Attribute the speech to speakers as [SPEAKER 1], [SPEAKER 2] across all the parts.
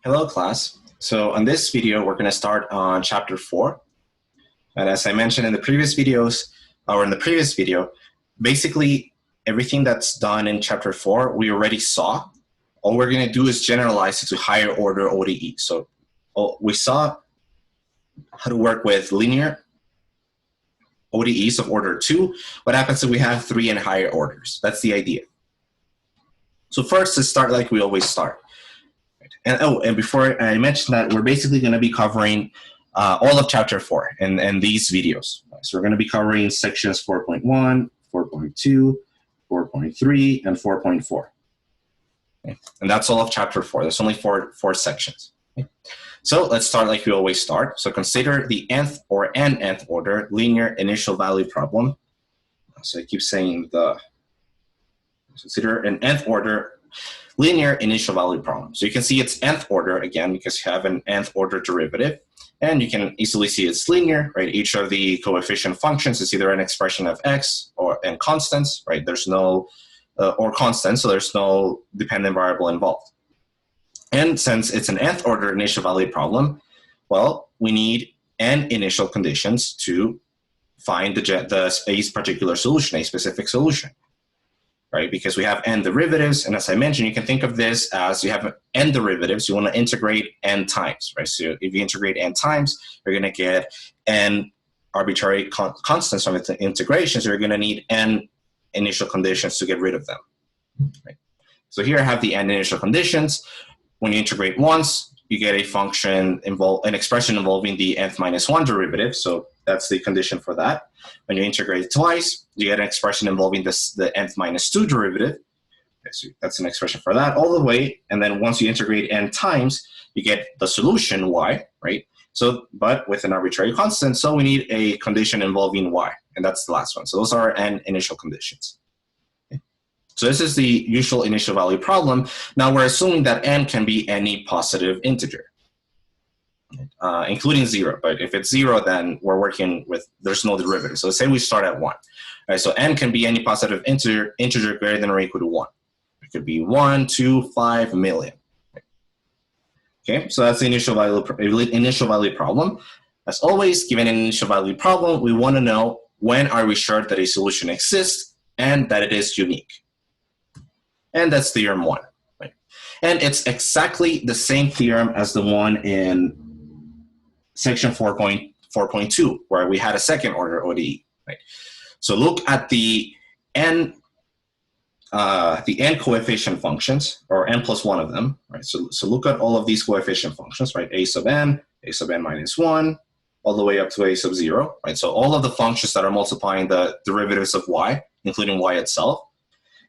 [SPEAKER 1] Hello class. So on this video, we're going to start on chapter 4. And as I mentioned in the previous videos, or in the previous video, basically everything that's done in chapter 4, we already saw. All we're going to do is generalize it to higher order ODE. So we saw how to work with linear ODEs of order 2. What happens if we have 3 and higher orders? That's the idea. So first, let's start like we always start. And before I mention that, we're basically going to be covering all of chapter 4 in these videos. So we're going to be covering sections 4.1, 4.2, 4.3, and 4.4. Okay. And that's all of chapter 4. There's only four sections. Okay. So let's start like we always start. So consider the nth or n-nth order linear initial value problem. So I keep saying consider an nth order linear initial value problem. So you can see it's nth order again because you have an nth order derivative, and you can easily see it's linear, right? Each of the coefficient functions is either an expression of x and constants, right? There's no or constants, so there's no dependent variable involved. And since it's an nth order initial value problem, well, we need n initial conditions to find a particular solution, a specific solution. Right, because we have n derivatives, and as I mentioned, you can think of this as you have n derivatives, you want to integrate n times, right? So if you integrate n times, you're going to get n arbitrary constants from the integration, so you're going to need n initial conditions to get rid of them. Right? So here I have the n initial conditions. When you integrate once, you get a function, an expression involving the nth minus 1 derivative, so that's the condition for that. When you integrate twice, you get an expression involving the nth minus 2 derivative. Okay, so that's an expression for that all the way. And then once you integrate n times, you get the solution y, right? So, but with an arbitrary constant, so we need a condition involving y, and that's the last one. So those are n initial conditions. Okay. So this is the usual initial value problem. Now we're assuming that n can be any positive integer. Including 0, but if it's 0, then we're working with, there's no derivative. So let's say we start at 1. All right, so n can be any positive integer greater than or equal to 1. It could be 1, 2, 5 million. Okay, so that's the initial value problem. As always, given an initial value problem, we want to know when are we sure that a solution exists and that it is unique. And that's theorem 1. Right? And it's exactly the same theorem as the one in section 4.2, where we had a second order ODE, right? So look at the n coefficient functions, or n plus 1 of them, right? So look at all of these coefficient functions, right? A sub n minus 1, all the way up to a sub 0, right? So all of the functions that are multiplying the derivatives of y, including y itself,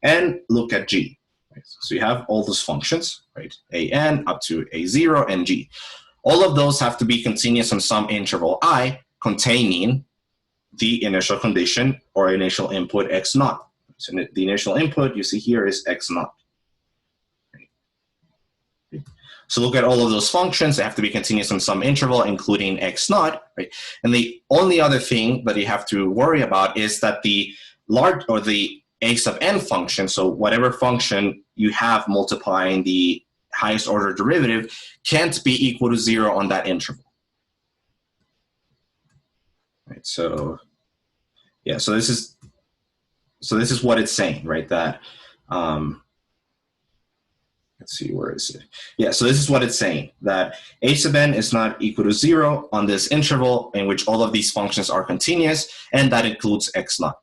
[SPEAKER 1] and look at g. Right? So you have all those functions, right? an up to a0 and g. All of those have to be continuous on some interval I containing the initial condition or initial input x naught. So the initial input you see here is x naught. Right? So look at all of those functions. They have to be continuous on some interval, including x naught. Right? And the only other thing that you have to worry about is that the large or the a sub n function, so whatever function you have multiplying the highest order derivative, can't be equal to 0 on that interval. Right, so yeah, so this is what it's saying, right? That let's see, where is it? Yeah, so this is what it's saying, that a sub n is not equal to 0 on this interval in which all of these functions are continuous, and that includes x naught.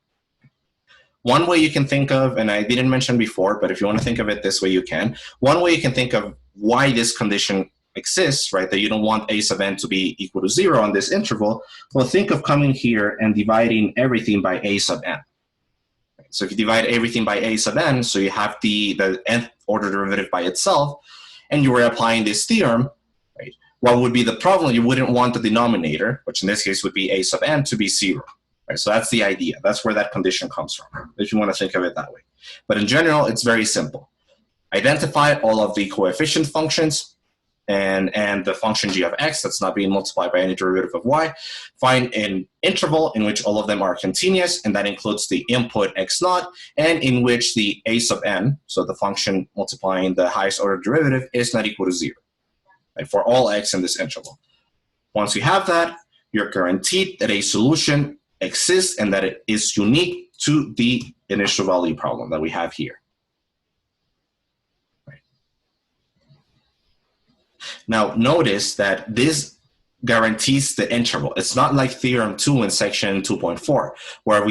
[SPEAKER 1] One way you can think of, and I didn't mention before, but if you want to think of it this way, you can. One way you can think of why this condition exists, right, that you don't want a sub n to be equal to 0 on this interval, well, think of coming here and dividing everything by a sub n. So if you divide everything by a sub n, so you have the nth order derivative by itself, and you were applying this theorem, right, what would be the problem? You wouldn't want the denominator, which in this case would be a sub n, to be 0. Right, so that's the idea. That's where that condition comes from, if you want to think of it that way. But in general, it's very simple. Identify all of the coefficient functions and the function g of x that's not being multiplied by any derivative of y. Find an interval in which all of them are continuous, and that includes the input x naught, and in which the a sub n, so the function multiplying the highest order derivative, is not equal to 0. right, for all x in this interval. Once you have that, you're guaranteed that a solution exists and that it is unique to the initial value problem that we have here. Right. Now, notice that this guarantees the interval. It's not like theorem 2 in section 2.4, where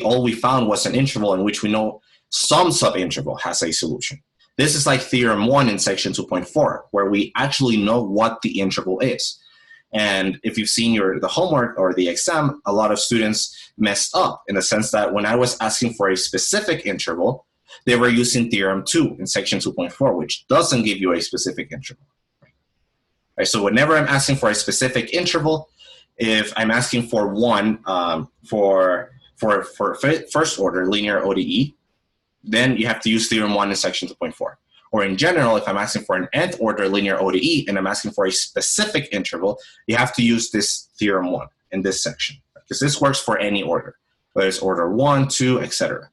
[SPEAKER 1] all we found was an interval in which we know some subinterval has a solution. This is like theorem 1 in section 2.4, where we actually know what the interval is. And if you've seen the homework or the exam, a lot of students messed up in the sense that when I was asking for a specific interval, they were using theorem 2 in section 2.4, which doesn't give you a specific interval. Right, so whenever I'm asking for a specific interval, if I'm asking for one for first order linear ODE, then you have to use theorem 1 in section 2.4. Or in general, if I'm asking for an nth order linear ODE and I'm asking for a specific interval, you have to use this theorem 1 in this section, because this works for any order, whether it's order 1, 2, etc.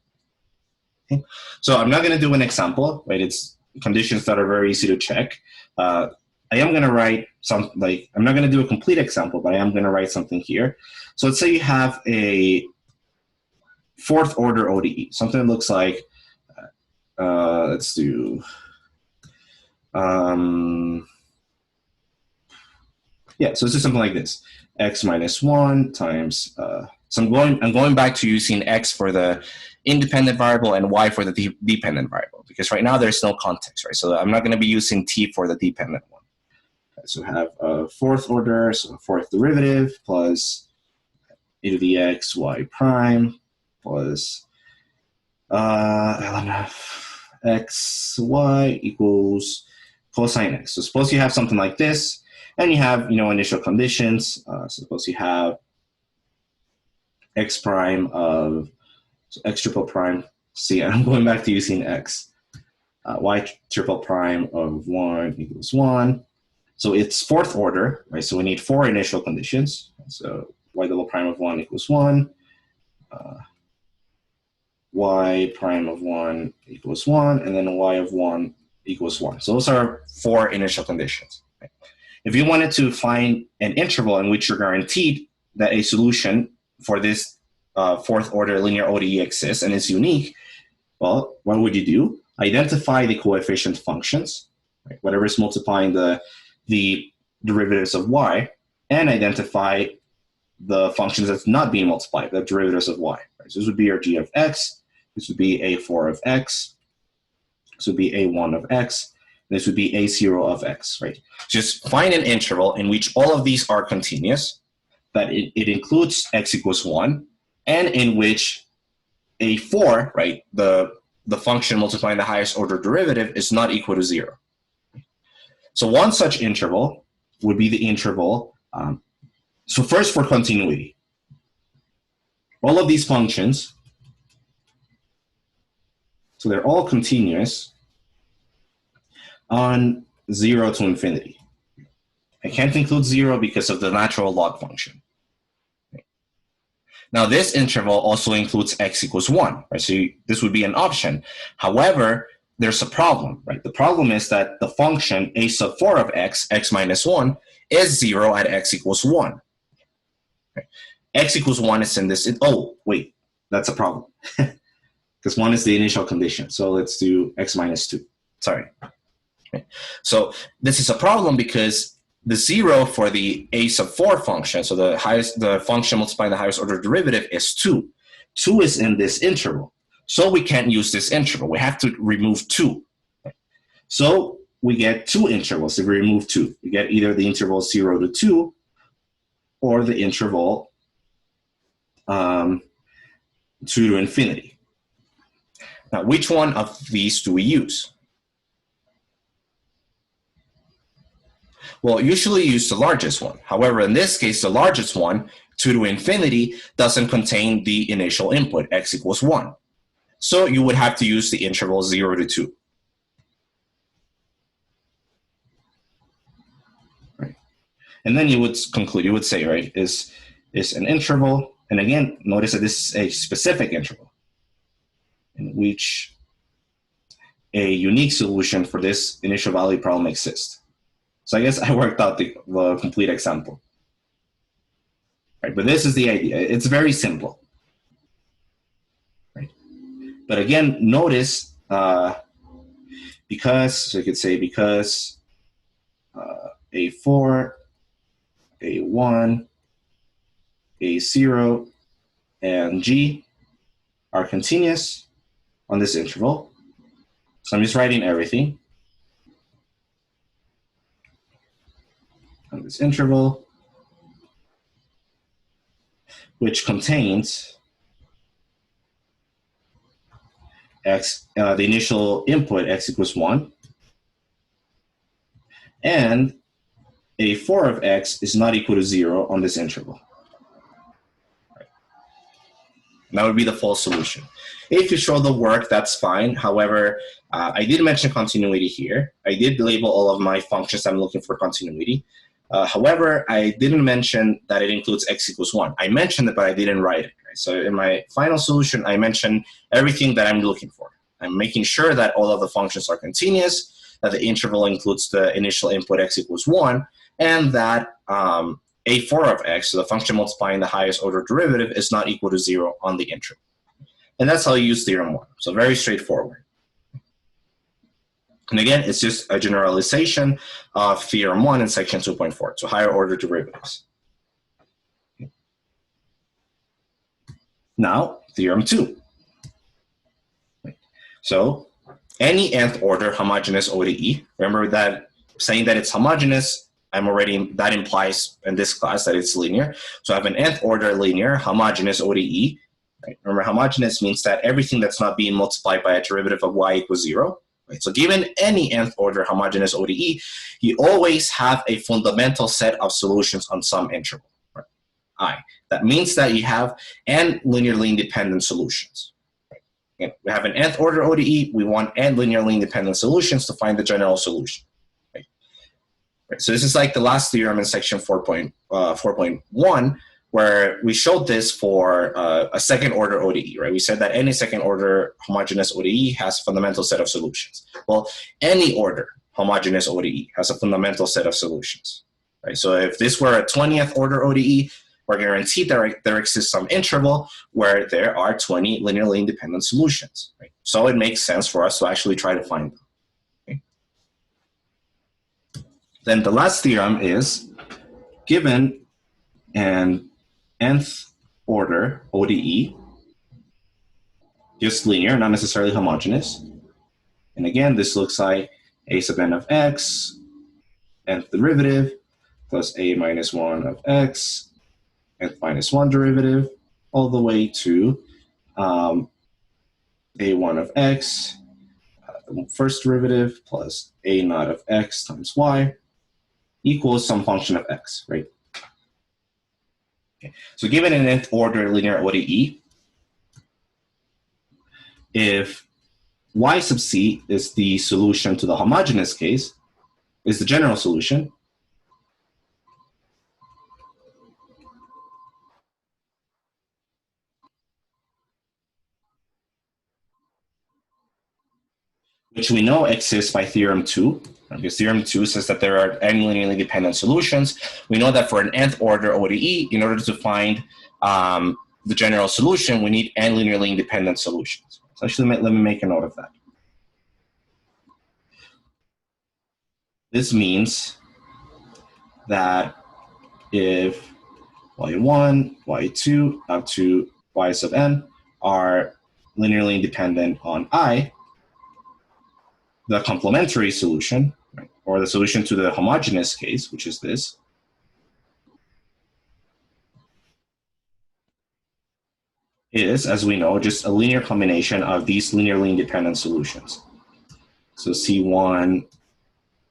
[SPEAKER 1] Okay? So I'm not going to do an example, right? It's conditions that are very easy to check. I am going to write I'm not going to do a complete example, but I am going to write something here. So let's say you have a fourth order ODE, something that looks like, let's do, so it's just something like this, x minus 1 times, so I'm going back to using x for the independent variable and y for the dependent variable, because right now there's no context, right? So I'm not going to be using t for the dependent one. So we have a fourth order, so a fourth derivative plus e to the x y prime plus ln of x y equals cosine x. So suppose you have something like this, and you have initial conditions. Suppose you have x prime of x triple prime. See, I'm going back to using x. Y triple prime of 1 equals 1. So it's fourth order, right? So we need 4 initial conditions. So y double prime of 1 equals 1. Y prime of 1 equals 1. And then y of 1 equals 1. So those are 4 initial conditions. Right? If you wanted to find an interval in which you're guaranteed that a solution for this fourth order linear ODE exists and is unique, well, what would you do? Identify the coefficient functions, right? Whatever is multiplying the derivatives of y, and identify the functions that's not being multiplied, the derivatives of y. Right? So this would be your g of x, this would be a4 of x, this would be a1 of x, and this would be a0 of x, right? Just find an interval in which all of these are continuous, that it includes x equals 1, and in which a4, right, the function multiplying the highest order derivative is not equal to 0. So one such interval would be the interval, so first for continuity. All of these functions, so they're all continuous on 0 to infinity. I can't include 0 because of the natural log function. Now this interval also includes x equals 1, right? So this would be an option. However, there's a problem, right? The problem is that the function a sub 4 of x, x minus 1, is 0 at x equals 1. Right? X equals 1 is in this, oh, wait, that's a problem. Because 1 is the initial condition. So let's do x minus 2, sorry. Okay. So this is a problem because the 0 for the a sub 4 function, so the function multiplying the highest order derivative is 2. 2 is in this interval. So we can't use this interval. We have to remove 2. So we get 2 intervals if we remove 2. We get either the interval 0 to 2 or the interval 2 to infinity. Now, which one of these do we use? Well, usually use the largest one. However, in this case, the largest one, 2 to infinity, doesn't contain the initial input, x equals 1. So you would have to use the interval 0 to 2. Right. And then you would conclude, you would say, right, is an interval, and again, notice that this is a specific interval in which a unique solution for this initial value problem exists. So I guess I worked out the complete example. Right? But this is the idea. It's very simple. Right? But again, notice because, so you could say because A4, A1, A0, and G are continuous on this interval. So I'm just writing everything on this interval, which contains x, the initial input x equals 1, and A4 of x is not equal to 0 on this interval. That would be the full solution. If you show the work, that's fine. However, I did mention continuity here. I did label all of my functions I'm looking for continuity. However, I didn't mention that it includes x equals 1. I mentioned it, but I didn't write it. Right? So in my final solution, I mentioned everything that I'm looking for. I'm making sure that all of the functions are continuous, that the interval includes the initial input x equals 1, and that A4 of x, so the function multiplying the highest order derivative, is not equal to 0 on the interval. And that's how you use theorem 1. So very straightforward. And again, it's just a generalization of theorem 1 in section 2.4, so higher order derivatives. Now, theorem 2. So any nth order homogeneous ODE, remember that saying that it's homogeneous, that implies in this class that it's linear. So I have an nth order linear homogeneous ODE. Right? Remember, homogeneous means that everything that's not being multiplied by a derivative of y equals 0. Right? So given any nth order homogeneous ODE, you always have a fundamental set of solutions on some interval, right? I. That means that you have n linearly independent solutions. Right? We have an nth order ODE. We want n linearly independent solutions to find the general solution. Right? So this is like the last theorem in section 4.1, where we showed this for a second order ODE, right? We said that any second order homogeneous ODE has a fundamental set of solutions. Well, any order homogeneous ODE has a fundamental set of solutions, right? So if this were a 20th order ODE, we're guaranteed that there exists some interval where there are 20 linearly independent solutions, right? So it makes sense for us to actually try to find them. Okay? Then the last theorem is, given an nth order ODE, just linear, not necessarily homogeneous. And again, this looks like a sub n of x, nth derivative, plus a minus 1 of x, nth minus 1 derivative, all the way to a1 of x, first derivative, plus a naught of x times y, equals some function of x, right? Okay. So given an nth order linear ODE, if y sub c is the solution to the homogeneous case, is the general solution, which we know exists by theorem 2, because theorem 2 says that there are n linearly dependent solutions. We know that for an nth order ODE, in order to find the general solution, we need n linearly independent solutions. So actually, let me make a note of that. This means that if y1, y2, up to y sub n are linearly independent on I, the complementary solution, right, or the solution to the homogeneous case, which is this, is, as we know, just a linear combination of these linearly independent solutions. So C1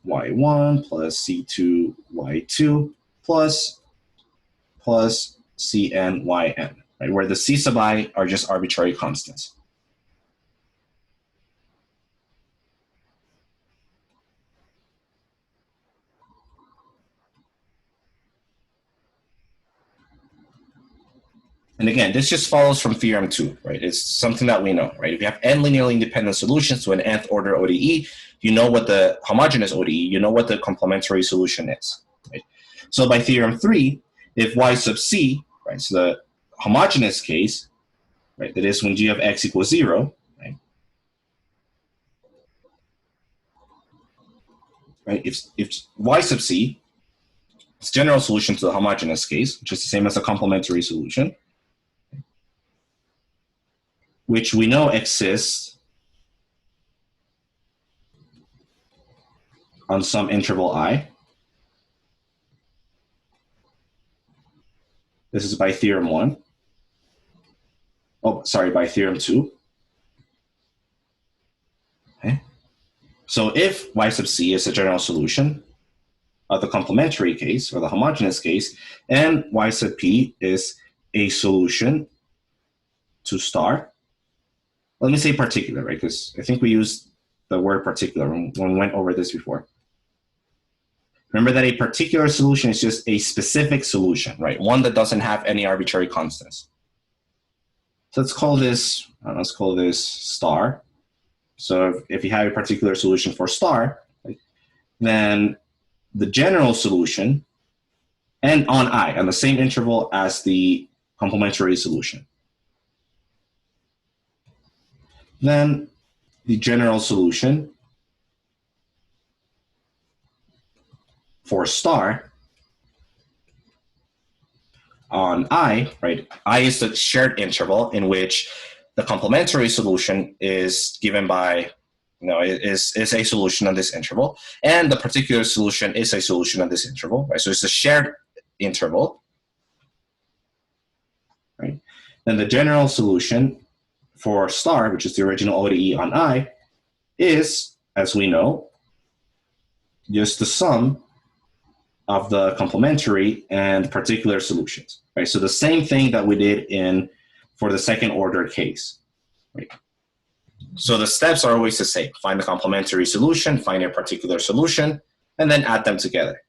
[SPEAKER 1] y1 plus C2 y2 plus Cn yn, right, where the C sub I are just arbitrary constants. And again, this just follows from theorem 2, right? It's something that we know, right? If you have n linearly independent solutions to an nth order ODE, you know what the homogeneous ODE, you know what the complementary solution is, right? So by theorem 3, if y sub c, right, so the homogeneous case, right, that is when g of x equals 0, right? Right, if y sub c is general solution to the homogeneous case, which is the same as a complementary solution, which we know exists on some interval I. This is by theorem 1. Oh, sorry, by theorem 2. Okay. So if y sub c is a general solution of the complementary case or the homogeneous case, and y sub p is a solution to star, let me say particular, right? Because I think we used the word particular when we went over this before. Remember that a particular solution is just a specific solution, right? One that doesn't have any arbitrary constants. So let's call this star. So if you have a particular solution for star, right, then the general solution, and on I, on the same interval as the complementary solution, then the general solution for star on I, right? I is the shared interval in which the complementary solution is given by, is a solution on this interval, and the particular solution is a solution on this interval, right? So it's a shared interval, right? Then the general solution for star, which is the original ODE on I, is, as we know, just the sum of the complementary and particular solutions, right? So the same thing that we did for the second order case, right? So the steps are always the same. Find the complementary solution, find a particular solution, and then add them together.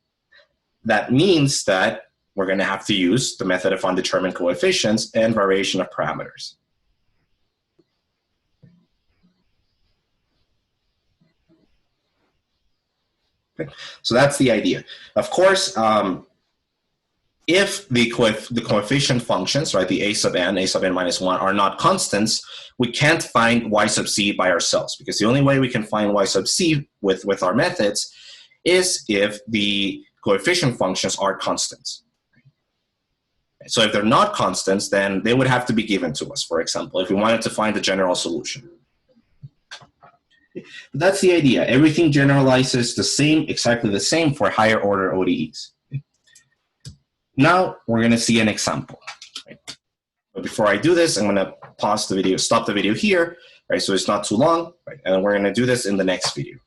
[SPEAKER 1] That means that we're going to have to use the method of undetermined coefficients and variation of parameters. Okay. So that's the idea. Of course, if the coefficient functions, right, the a sub n minus 1 are not constants, we can't find y sub c by ourselves, because the only way we can find y sub c with our methods is if the coefficient functions are constants. So if they're not constants, then they would have to be given to us, for example, if we wanted to find the general solution. But that's the idea. Everything generalizes the same, exactly the same for higher order ODEs. Now we're going to see an example. Right? But before I do this, I'm going to pause the video, stop the video here, right? So it's not too long, right? And we're going to do this in the next video.